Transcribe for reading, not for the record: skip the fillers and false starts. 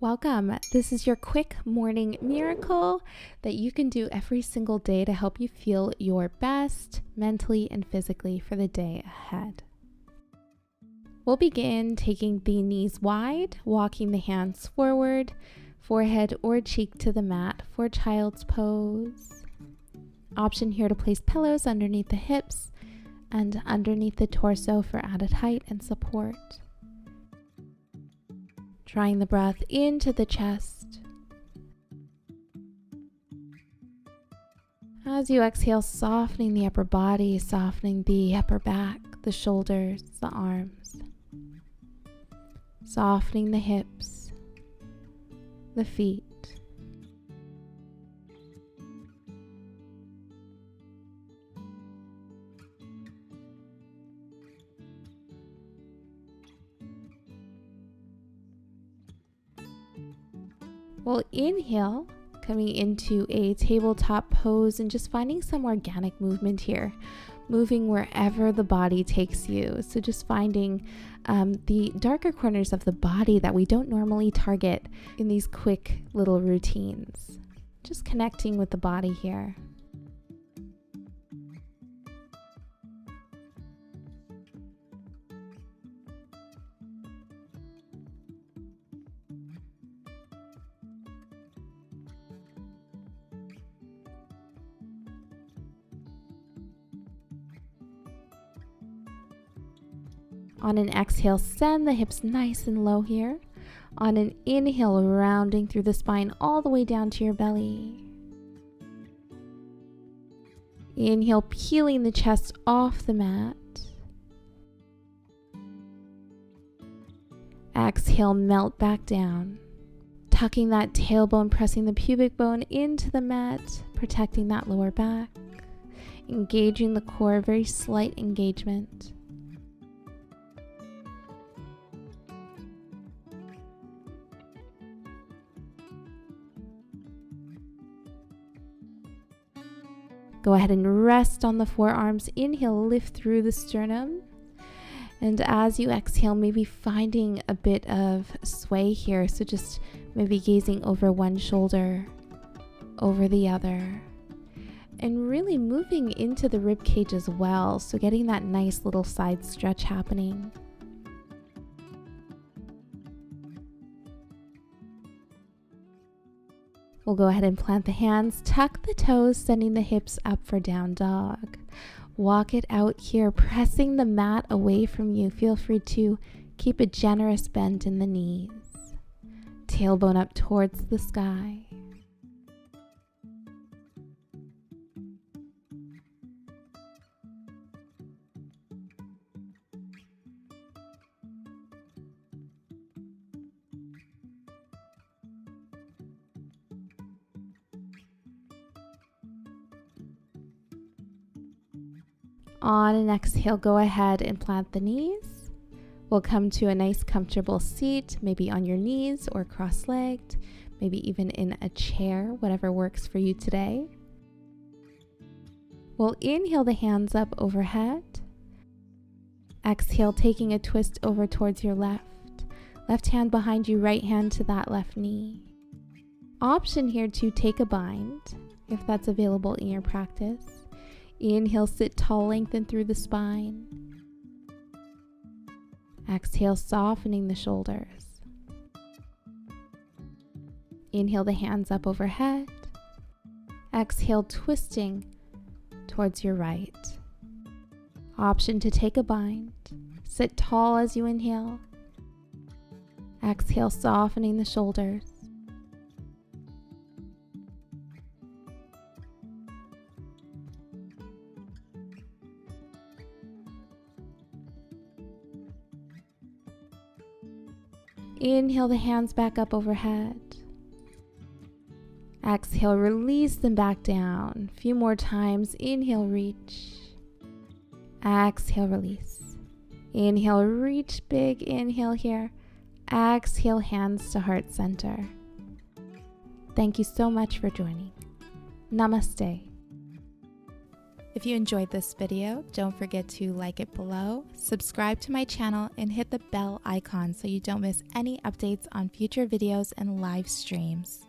Welcome. This is your quick morning miracle that you can do every single day to help you feel your best mentally and physically for the day ahead. We'll begin taking the knees wide, walking the hands forward, forehead or cheek to the mat for child's pose. Option here to place pillows underneath the hips and underneath the torso for added height and support. Drawing the breath into the chest. As you exhale, softening the upper body, softening the upper back, the shoulders, the arms. Softening the hips, the feet. We'll inhale, coming into a tabletop pose and just finding some organic movement here, moving wherever the body takes you. So just finding the darker corners of the body that we don't normally target in these quick little routines. Just connecting with the body here. On an exhale, send the hips nice and low here. On an inhale, rounding through the spine all the way down to your belly. Inhale, peeling the chest off the mat. Exhale, melt back down. Tucking that tailbone, pressing the pubic bone into the mat, protecting that lower back. Engaging the core, very slight engagement. Go ahead and rest on the forearms. Inhale, lift through the sternum. And as you exhale, maybe finding a bit of sway here. So just maybe gazing over one shoulder, over the other. And really moving into the rib cage as well. So getting that nice little side stretch happening. We'll go ahead and plant the hands, tuck the toes, sending the hips up for down dog. Walk it out here, pressing the mat away from you. Feel free to keep a generous bend in the knees. Tailbone up towards the sky. On an exhale, go ahead and plant the knees. We'll come to a nice comfortable seat, maybe on your knees or cross-legged, maybe even in a chair, whatever works for you today. We'll inhale the hands up overhead. Exhale, taking a twist over towards your left. Left hand behind you, right hand to that left knee. Option here to take a bind, if that's available in your practice. Inhale, sit tall, lengthen through the spine. Exhale, softening the shoulders. Inhale the hands up overhead. Exhale, twisting towards your right. Option to take a bind. Sit tall as you inhale. Exhale, softening the shoulders. Inhale the hands back up overhead. Exhale, release them back down. A few more times. Inhale, reach. Exhale, release. Inhale, reach big. Inhale here. Exhale, hands to heart center. Thank you so much for joining. Namaste. If you enjoyed this video, don't forget to like it below, subscribe to my channel, and hit the bell icon so you don't miss any updates on future videos and live streams.